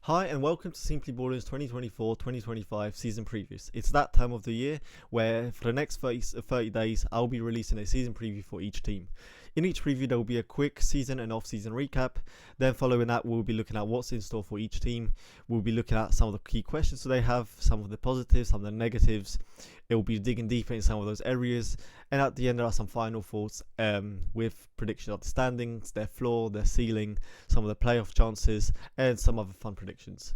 Hi and welcome to Simply Ballers 2024-2025 season previews. It's that time of the year where for the next 30 days I'll be releasing a season preview for each team. In each preview there will be a quick season and off-season recap. Then following that we'll be looking at what's in store for each team. We'll be looking at some of the key questions that they have, some of the positives, some of the negatives. It will be digging deeper in some of those areas. And at the end there are some final thoughts with prediction of the standings, their floor, their ceiling, some of the playoff chances and some other fun predictions.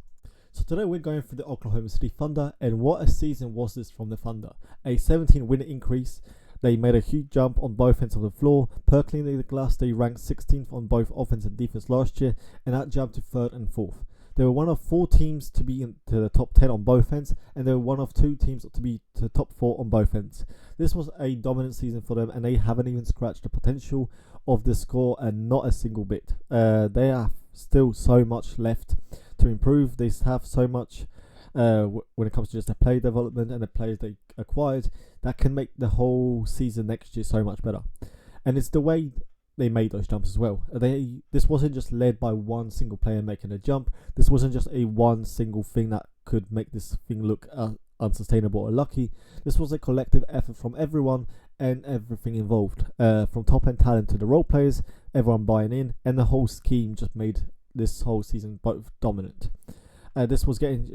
So today we're going through the Oklahoma City Thunder, and what a season was this from the Thunder. A 17-win increase. They made a huge jump on both ends of the floor. Perkling the glass, they ranked 16th on both offense and defense last year, and that jumped to 3rd and 4th. They were one of 4 teams to be into the top 10 on both ends, and they were one of 2 teams to be to the top 4 on both ends. This was a dominant season for them, and they haven't even scratched the potential of the score, and not a single bit. They have still so much left to improve. They have so much when it comes to just their play development and the players they acquired that can make the whole season next year so much better. And it's the way they made those jumps as well. This wasn't just led by one single player making a jump. This wasn't just a one single thing that could make this thing look unsustainable or lucky. This was a collective effort from everyone and everything involved, from top end talent to the role players, everyone buying in, and the whole scheme just made this whole season both dominant. This was getting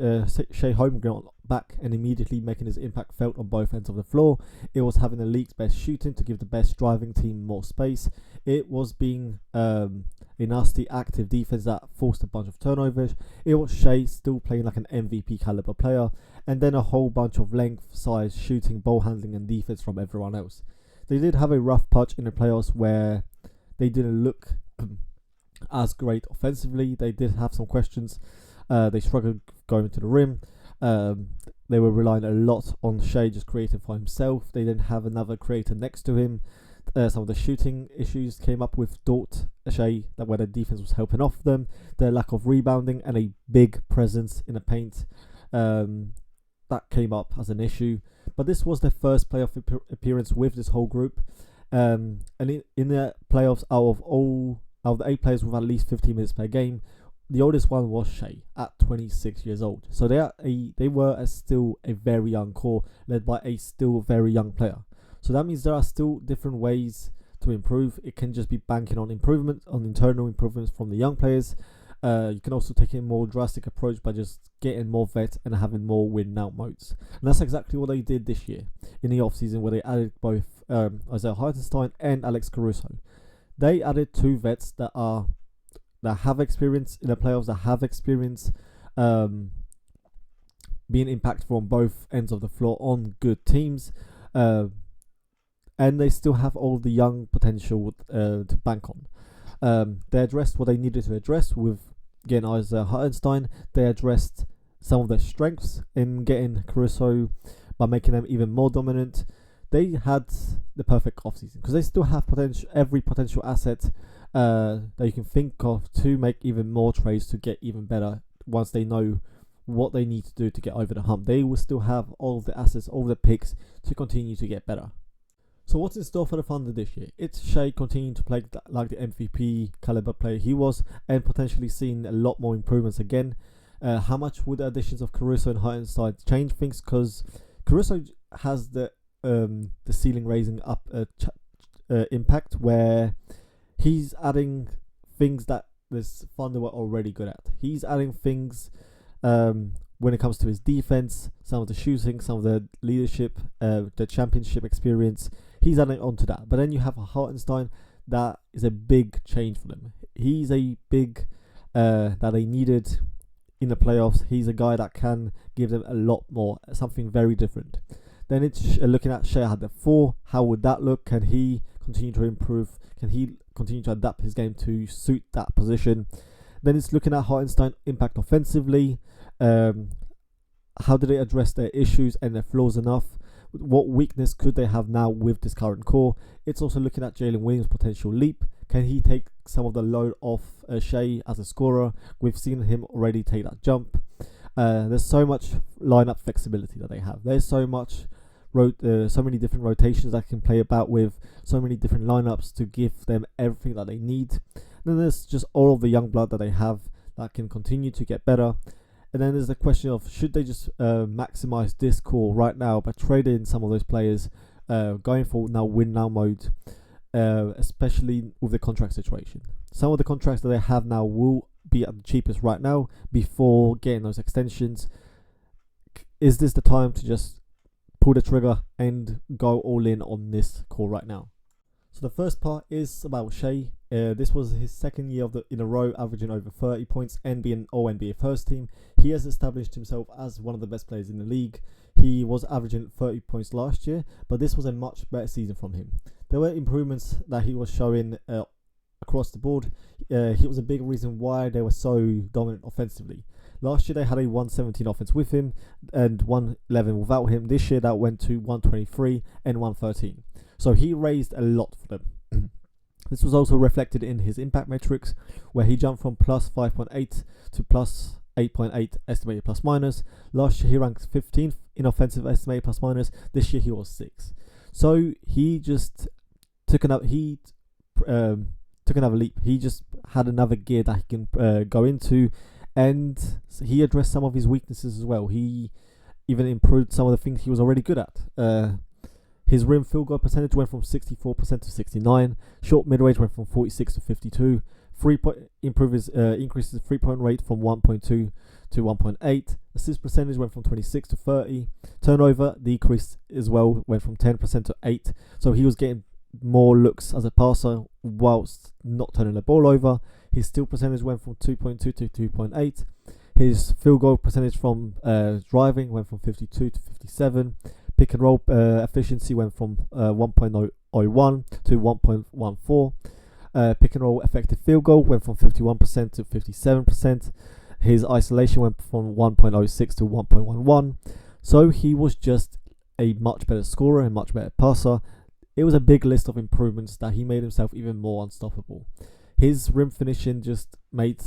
Shai Holmgren back and immediately making his impact felt on both ends of the floor. It was having the league's best shooting to give the best driving team more space. It was being a nasty active defense that forced a bunch of turnovers. It was Shai still playing like an MVP caliber player, and then a whole bunch of length, size, shooting, ball handling and defense from everyone else. They did have a rough patch in the playoffs where they didn't look as great offensively. They did have some questions. They struggled going to the rim. They were relying a lot on Shai just creating for himself. They didn't have another creator next to him. Some of the shooting issues came up with Dort, Shai, that where the defense was helping off them. Their lack of rebounding and a big presence in the paint that came up as an issue. But this was their first playoff appearance with this whole group. And in the playoffs, out of the 8 players with at least 15 minutes per game, the oldest one was Shai at 26 years old. So they were still a very young core led by a still very young player. So that means there are still different ways to improve. It can just be banking on improvement, on internal improvements from the young players. You can also take a more drastic approach by just getting more vets and having more win-now modes. And that's exactly what they did this year in the offseason, where they added both Isaiah Hartenstein and Alex Caruso. They added 2 vets that have experience in the playoffs, that have experience being impactful on both ends of the floor on good teams, and they still have all the young potential to bank on. They addressed what they needed to address with getting Isaiah Hartenstein. They addressed some of their strengths in getting Caruso by making them even more dominant. They had the perfect offseason because they still have every potential asset that you can think of to make even more trades to get even better once they know what they need to do to get over the hump. They will still have all of the assets, all of the picks to continue to get better. So what's in store for the Thunder this year? It's Shai continuing to play like the MVP caliber player he was, and potentially seeing a lot more improvements again. How much would the additions of Caruso and Hartenstein change things? Because Caruso has the ceiling raising up impact where he's adding things that this Thunder were already good at. He's adding things when it comes to his defense, some of the shooting, some of the leadership, the championship experience. He's adding on to that. But then you have a Hartenstein that is a big change for them. He's a big that they needed in the playoffs. He's a guy that can give them a lot more, something very different. Then it's looking at Shai at the 4. How would that look? Can he continue to improve? Can he continue to adapt his game to suit that position? Then it's looking at Hartenstein impact offensively. How do they address their issues and their flaws enough? What weakness could they have now with this current core? It's also looking at Jalen Williams' potential leap. Can he take some of the load off Shai as a scorer? We've seen him already take that jump. There's so much lineup flexibility that they have. There's so many different rotations that can play about with, so many different lineups to give them everything that they need. Then there's just all of the young blood that they have that can continue to get better. And then there's the question of should they just maximize this core right now by trading some of those players, going for now win now mode, especially with the contract situation. Some of the contracts that they have now will be at the cheapest right now before getting those extensions. Is this the time to just pull the trigger and go all in on this core right now? So the first part is about Shai. This was his second year in a row averaging over 30 points and being All-NBA first team. He has established himself as one of the best players in the league. He was averaging 30 points last year, but this was a much better season from him. There were improvements that he was showing across the board. He was a big reason why they were so dominant offensively. Last year they had a 117 offense with him and 111 without him. This year that went to 123 and 113. So he raised a lot for them. This was also reflected in his impact metrics, where he jumped from plus 5.8 to plus 8.8 estimated plus minus. Last year he ranked 15th in offensive estimated plus minus. This year he was 6th. So he just took another leap. He just had another gear that he can go into, and he addressed some of his weaknesses as well. He even improved some of the things he was already good at. His rim field goal percentage went from 64% to 69. Short mid-range went from 46 to 52. Increases 3-point rate from 1.2 to 1.8. Assist percentage went from 26 to 30. Turnover decreased as well, went from 10% to 8. So he was getting more looks as a passer whilst not turning the ball over. His steal percentage went from 2.2 to 2.8. His field goal percentage from driving went from 52 to 57. Pick and roll efficiency went from 1.01 to 1.14. Pick and roll effective field goal went from 51% to 57%. His isolation went from 1.06 to 1.11. So he was just a much better scorer and much better passer. It was a big list of improvements that he made himself even more unstoppable. His rim finishing just made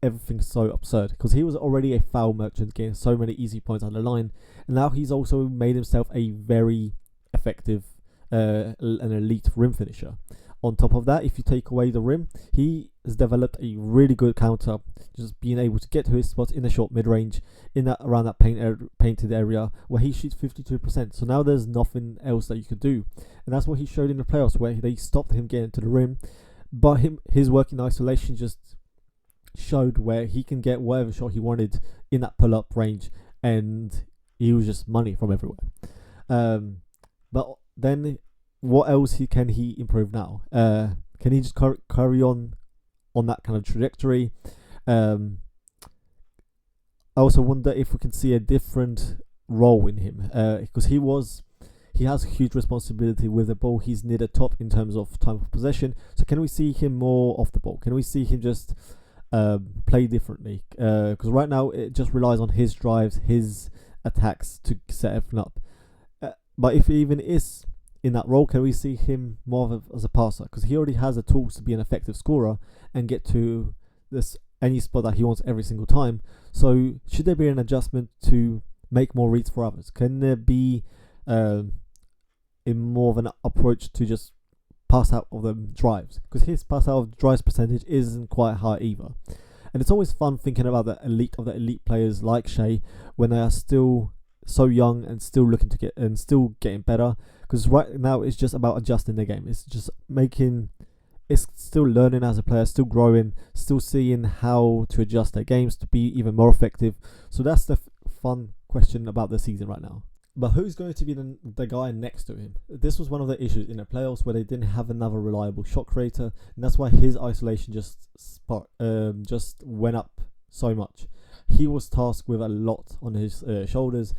everything so absurd because he was already a foul merchant, getting so many easy points on the line, and now he's also made himself a very effective an elite rim finisher. On top of that, if you take away the rim, he has developed a really good counter, just being able to get to his spots in the short mid-range, in that around that painted area where he shoots 52%. So now there's nothing else that you could do, and that's what he showed in the playoffs, where they stopped him getting to the rim, but his work in isolation just showed where he can get whatever shot he wanted in that pull-up range, and he was just money from everywhere. But then what else can he improve now? Can he just carry on that kind of trajectory? I also wonder if we can see a different role in him, because he has a huge responsibility with the ball. He's near the top in terms of time of possession. So can we see him more off the ball? Can we see him just play differently? Because right now it just relies on his drives, his attacks to set everything up. But if he even is in that role, can we see him more as a passer? Because he already has the tools to be an effective scorer and get to any spot that he wants every single time. So should there be an adjustment to make more reads for others? Can there be more of an approach to just pass out of the drives? Because his pass out of drives percentage isn't quite high either. And it's always fun thinking about the elite players like Shai when they are still so young and still looking to still getting better. Because right now it's just about adjusting the game. It's just it's still learning as a player, still growing, still seeing how to adjust their games to be even more effective. So that's the fun question about the season right now. But who's going to be the guy next to him? This was one of the issues in the playoffs where they didn't have another reliable shot creator, and that's why his isolation just went up so much. He was tasked with a lot on his shoulders.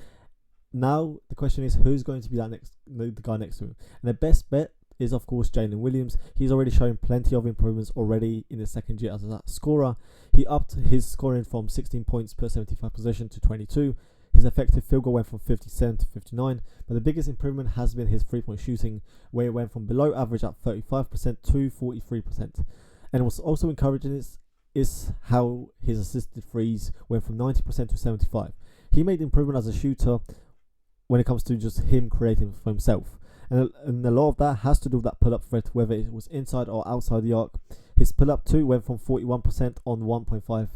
Now the question is, who's going to be the guy next to him? And the best bet is, of course, Jalen Williams. He's already showing plenty of improvements already in his second year as a scorer. He upped his scoring from 16 points per 75 possession to 22. His effective field goal went from 57 to 59, but the biggest improvement has been his three-point shooting, where it went from below average at 35% to 43%. And what's also encouraging is how his assisted threes went from 90% to 75%. He made improvement as a shooter when it comes to just him creating for himself. And a lot of that has to do with that pull-up threat, whether it was inside or outside the arc. His pull-up too went from 41% on 1.5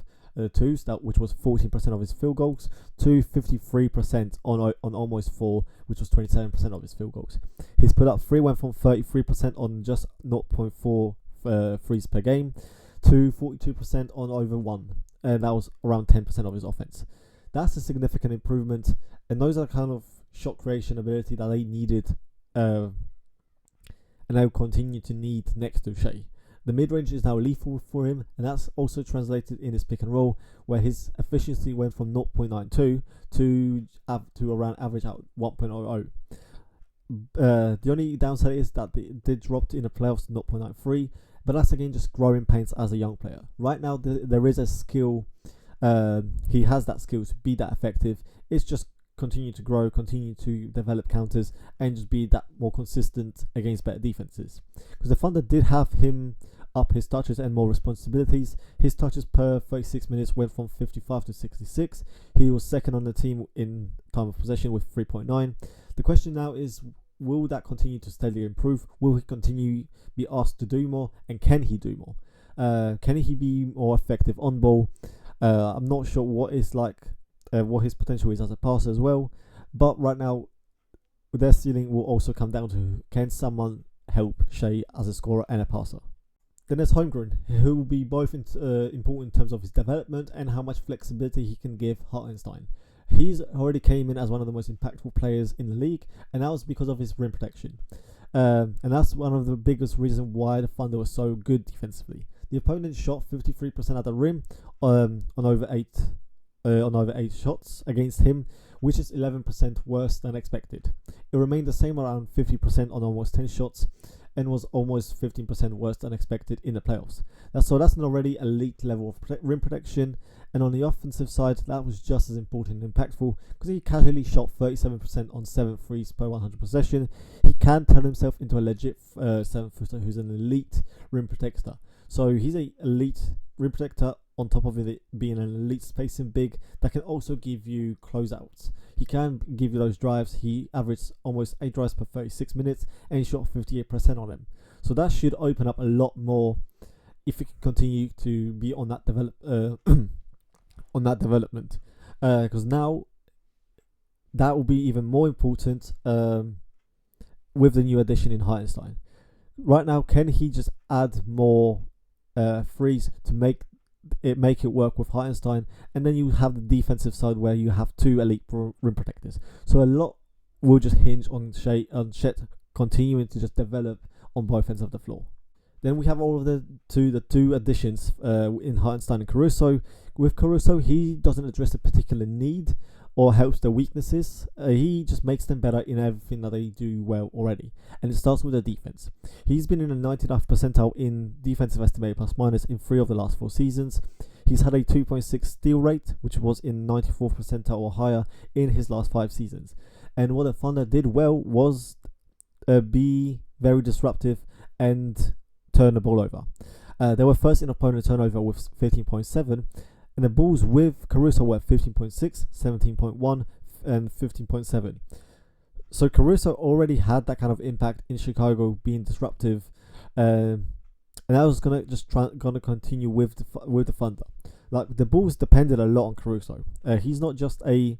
twos, which was 14% of his field goals, to 53% on almost 4, which was 27% of his field goals. His put up 3 went from 33% on just 0.4 threes per game to 42% on over 1, and that was around 10% of his offense. That's a significant improvement, and those are kind of shot creation ability that they needed, and they'll continue to need next to Shai. The mid-range is now lethal for him, and that's also translated in his pick and roll, where his efficiency went from 0.92 to around average out 1.00. The only downside is that it did drop in the playoffs to 0.93, but that's again just growing pains as a young player. Right now, there is a skill. He has that skill to be that effective. It's just continue to grow, continue to develop counters, and just be that more consistent against better defenses. Because the Thunder did have him up his touches and more responsibilities. His touches per 36 minutes went from 55 to 66. He was second on the team in time of possession with 3.9. The question now is, will that continue to steadily improve? Will he continue be asked to do more? And can he do more? Can he be more effective on ball? I'm not sure what his potential is as a passer as well. But right now, their ceiling will also come down to, can someone help Shai as a scorer and a passer? Then there's Holmgren, who will be both important in terms of his development and how much flexibility he can give Hartenstein. He's already came in as one of the most impactful players in the league, and that was because of his rim protection. And that's one of the biggest reasons why the Thunder was so good defensively. The opponent shot 53% at the rim on over 8 shots against him, which is 11% worse than expected. It remained the same around 50% on almost 10 shots, and was almost 15% worse than expected in the playoffs. That's an already elite level of rim protection, and on the offensive side, that was just as important and impactful, because he casually shot 37% on 7 threes per 100 possession. He can turn himself into a legit 7-footer who's an elite rim protector. So he's an elite rim protector on top of it being an elite spacing big that can also give you closeouts. He can give you those drives. He averaged almost 8 drives per 36 minutes and he shot 58% on them. So that should open up a lot more if he can continue to be on that development. Because now that will be even more important with the new addition in Hartenstein. Right now, can he just add more threes to make it work with Hartenstein, and then you have the defensive side where you have 2 elite rim protectors. So a lot will just hinge on Chet continuing to just develop on both ends of the floor. Then we have all of the two additions in Hartenstein and Caruso. With Caruso, he doesn't address a particular need or helps the weaknesses. He just makes them better in everything that they do well already. And it starts with the defense. He's been in the 99th percentile in defensive estimated plus minus in 3 of the last 4 seasons. He's had a 2.6 steal rate, which was in 94th percentile or higher in his last 5 seasons. And what the Thunder did well was be very disruptive and turn the ball over. They were first in opponent turnover with 15.7, and the Bulls with Caruso were 15.6, 17.1, and 15.7. So Caruso already had that kind of impact in Chicago, being disruptive, and that was gonna continue with the Thunder. Like, the Bulls depended a lot on Caruso. He's not just a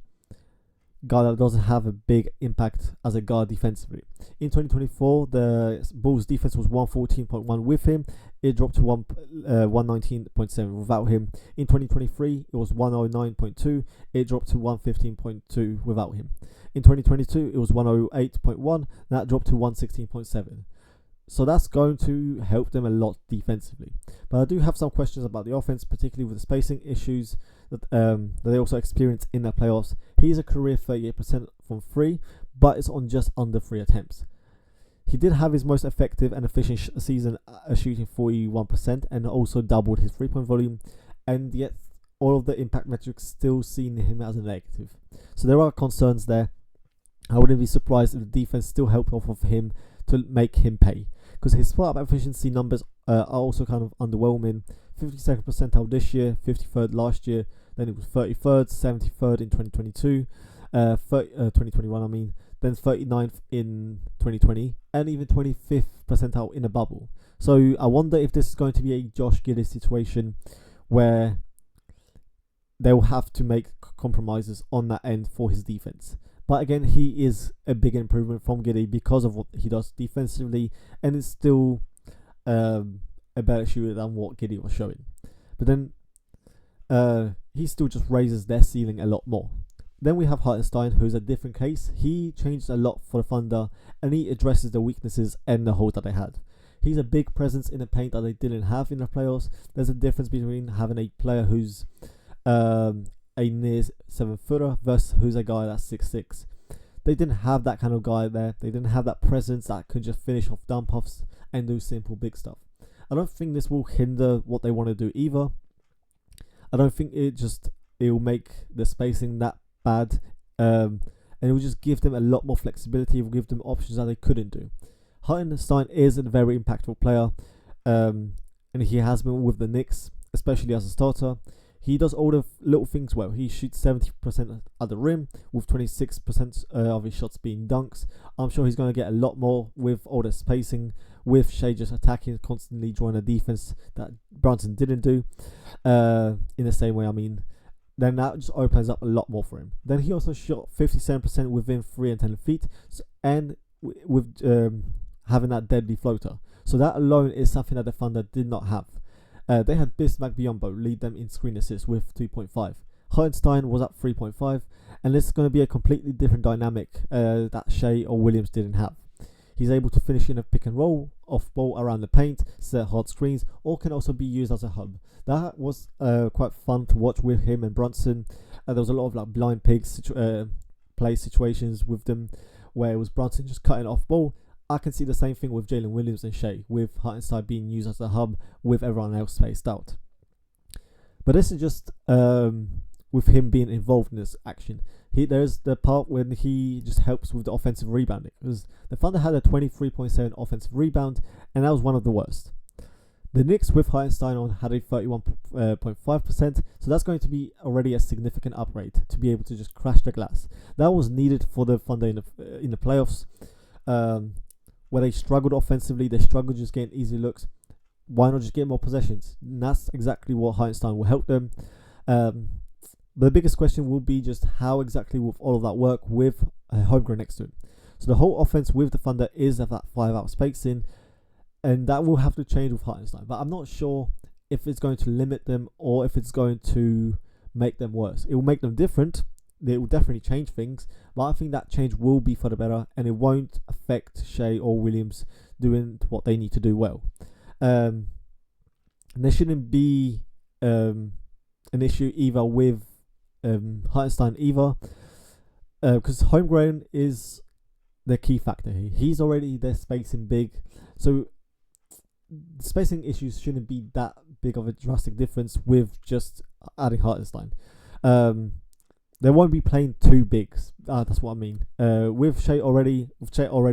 guy that doesn't have a big impact as a guard defensively. In 2024, the Bulls defense was 114.1 with him. It dropped to 119.7 without him. In 2023, it was 109.2. It dropped to 115.2 without him. In 2022, it was 108.1. That dropped to 116.7. So that's going to help them a lot defensively. But I do have some questions about the offense, particularly with the spacing issues that they also experienced in their playoffs. He's a career 38% from 3, but it's on just under 3 attempts. He did have his most effective and efficient season shooting 41% and also doubled his 3-point volume, and yet all of the impact metrics still seen him as a negative. So there are concerns there. I wouldn't be surprised if the defense still helped off of him to make him pay, because his spot up efficiency numbers are also kind of underwhelming. 52nd percentile this year, 53rd last year, then it was 33rd, 73rd in 2022, 2021 I mean, then 39th in 2020, and even 25th percentile in a bubble. So I wonder if this is going to be a Josh Giddey situation where they'll have to make compromises on that end for his defense. But again, he is a big improvement from Giddey because of what he does defensively, and it's still a better shooter than what Giddey was showing. But then he still just raises their ceiling a lot more. Then we have Hartenstein, who's a different case. He changed a lot for the Thunder, and he addresses the weaknesses and the holes that they had. He's a big presence in the paint that they didn't have in the playoffs. There's a difference between having a player who's a near 7-footer versus who's a guy that's 6'6". They didn't have that kind of guy there. They didn't have that presence that could just finish off dump-offs and do simple big stuff. I don't think this will hinder what they want to do either. I don't think it will make the spacing that bad, and it will just give them a lot more flexibility. It will give them options that they couldn't do. Hartenstein is a very impactful player, and he has been with the Knicks, especially as a starter. He does all the little things well. He shoots 70% at the rim, with 26% of his shots being dunks. I'm sure he's going to get a lot more with all the spacing, with Shai just attacking, constantly drawing a defense that Brunson didn't do, in the same way, I mean. Then that just opens up a lot more for him. Then he also shot 57% within 3 and 10 feet, and with having that deadly floater. So that alone is something that the Thunder did not have. They had Bismack Biyombo lead them in screen assists with 2.5. Hartenstein was at 3.5, and this is going to be a completely different dynamic that Shai or Williams didn't have. He's able to finish in a pick and roll, off ball around the paint, set hard screens, or can also be used as a hub. That was quite fun to watch with him and Brunson. There was a lot of like blind pigs play situations with them, where it was Brunson just cutting off ball. I can see the same thing with Jalen Williams and Shai, with Hartenstein being used as a hub with everyone else spaced out. But this is just with him being involved in this action. There's the part when he just helps with the offensive rebounding, because the Thunder had a 23.7 offensive rebound, and that was one of the worst. The Knicks with Hartenstein on had a 31.5%, so that's going to be already a significant upgrade to be able to just crash the glass. That was needed for the Thunder in the playoffs, where they struggled offensively. They struggled just getting easy looks. Why not just get more possessions? And that's exactly what Hartenstein will help them. But the biggest question will be just how exactly will all of that work with Holmgren next to him. So the whole offense with the Thunder is at that 5-out spacing, and that will have to change with Hartenstein. But I'm not sure if it's going to limit them or if it's going to make them worse. It will make them different. It will definitely change things, but I think that change will be for the better, and it won't affect Shai or Williams doing what they need to do well. And there shouldn't be an issue either with Hartenstein either, because Holmgren is the key factor here. He's already their spacing big, so spacing issues shouldn't be that big of a drastic difference with just adding Hartenstein. They won't be playing two bigs. That's what I mean. With Shai already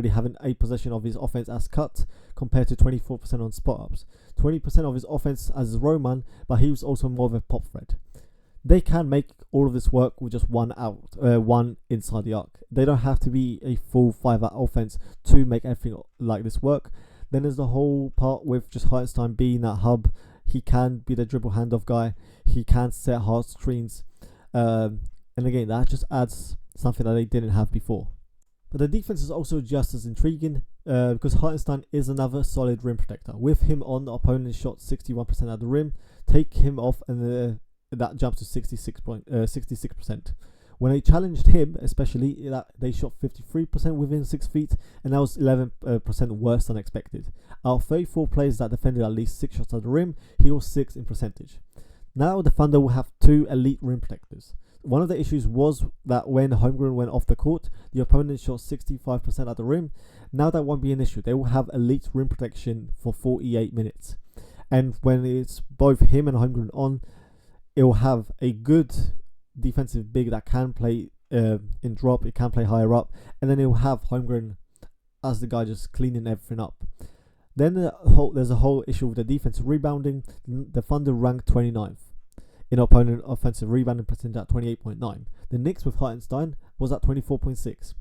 having 8% of his offense as cut, compared to 24% on spot ups. 20% of his offense as Roman, but he was also more of a pop threat. They can make all of this work with just one inside the arc. They don't have to be a full 5-out offense to make everything like this work. Then there's the whole part with just Hartenstein being that hub. He can be the dribble handoff guy. He can set hard screens. And again, that just adds something that they didn't have before. But the defense is also just as intriguing, because Hartenstein is another solid rim protector. With him on, the opponent shot 61% at the rim. Take him off, and that jumps to 66%. When they challenged him, especially, they shot 53% within 6 feet, and that was 11% worse than expected. Out of 34 players that defended at least 6 shots at the rim, he was 6th in percentage. Now the Thunder will have 2 elite rim protectors. One of the issues was that when Holmgren went off the court, the opponent shot 65% at the rim. Now that won't be an issue. They will have elite rim protection for 48 minutes. And when it's both him and Holmgren on, it will have a good defensive big that can play in drop, it can play higher up, and then it will have Holmgren as the guy just cleaning everything up. Then there's a whole issue with the defensive rebounding. The Thunder ranked 29th in opponent offensive rebounding percentage at 28.9. The Knicks with Hartenstein was at 24.6.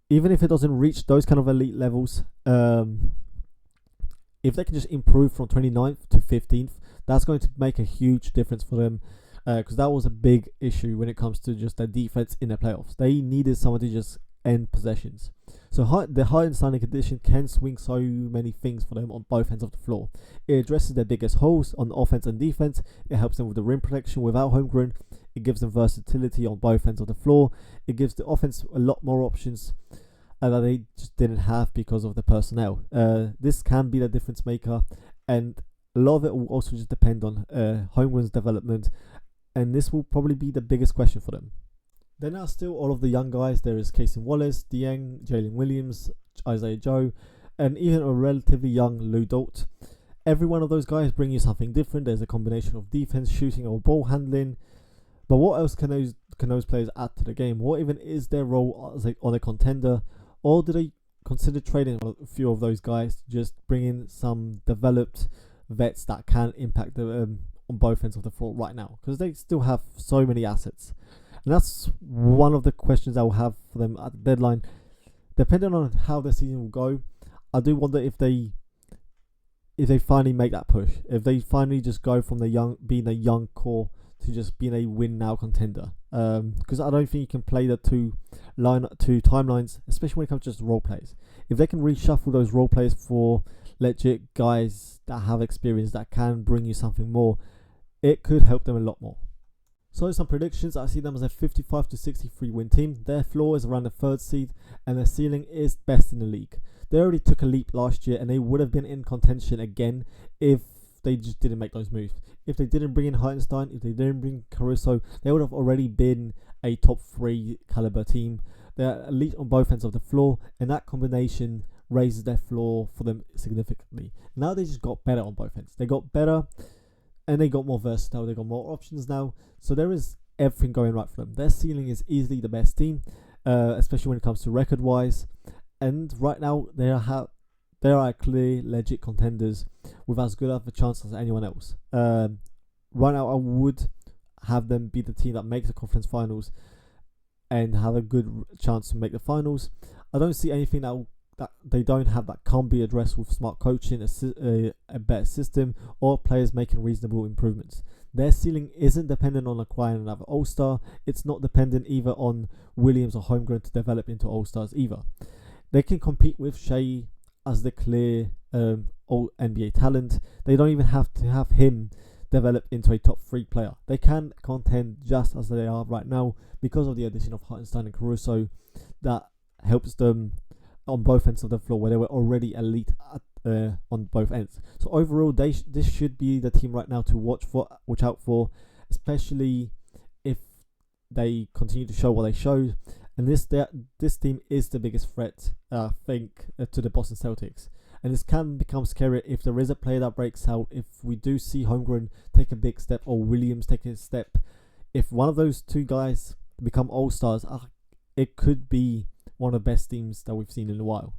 Even if it doesn't reach those kind of elite levels, if they can just improve from 29th to 15th, that's going to make a huge difference for them. because that was a big issue when it comes to just their defense in the playoffs. They needed someone to just end possessions. So the Hartenstein condition can swing so many things for them on both ends of the floor. It addresses their biggest holes on offense and defense. It helps them with the rim protection without Holmgren. It gives them versatility on both ends of the floor. It gives the offense a lot more options that they just didn't have because of the personnel. This can be the difference maker, and a lot of it will also just depend on Holmgren's development, and this will probably be the biggest question for them. Then are still all of the young guys. There is Casey Wallace, Dieng, Jalen Williams, Isaiah Joe, and even a relatively young Lou Dort. Every one of those guys bring you something different. There's a combination of defense, shooting, or ball handling. But what else can those players add to the game? What even is their role on a contender? Or do they consider trading a few of those guys to just bring in some developed vets that can impact them on both ends of the floor right now? Because they still have so many assets. And that's one of the questions I will have for them at the deadline. Depending on how the season will go, I do wonder if they finally make that push. If they finally just go from being a young core to just being a win now contender. Because I don't think you can play the two timelines, especially when it comes to just role players. If they can reshuffle those role players for legit guys that have experience that can bring you something more, it could help them a lot more. So some predictions, I see them as a 55 to 63 win team. Their floor is around the 3rd seed and their ceiling is best in the league. They already took a leap last year and they would have been in contention again if they just didn't make those moves. If they didn't bring in Hartenstein, if they didn't bring Caruso, they would have already been a top 3 caliber team. They're elite on both ends of the floor, and that combination raises their floor for them significantly. Now they just got better on both ends. They got better and they got more versatile. They got more options now. So there is everything going right for them. Their ceiling is easily the best team, especially when it comes to record wise. And right now they are clear, legit contenders with as good of a chance as anyone else. Right now I would have them be the team that makes the conference finals and have a good chance to make the finals. I don't see anything that they don't have that can't be addressed with smart coaching, a better system, or players making reasonable improvements. Their ceiling isn't dependent on acquiring another All-Star. It's not dependent either on Williams or Holmgren to develop into All-Stars either. They can compete with Shai as the clear all NBA talent. They don't even have to have him develop into a top 3 player. They can contend just as they are right now because of the addition of Hartenstein and Caruso. That helps them on both ends of the floor where they were already elite on both ends. So overall, this should be the team right now to watch out for, especially if they continue to show what they showed. And this team is the biggest threat, I think, to the Boston Celtics. And this can become scary if there is a player that breaks out. If we do see Holmgren take a big step or Williams take a step, if one of those two guys become All-Stars, it could be one of the best teams that we've seen in a while.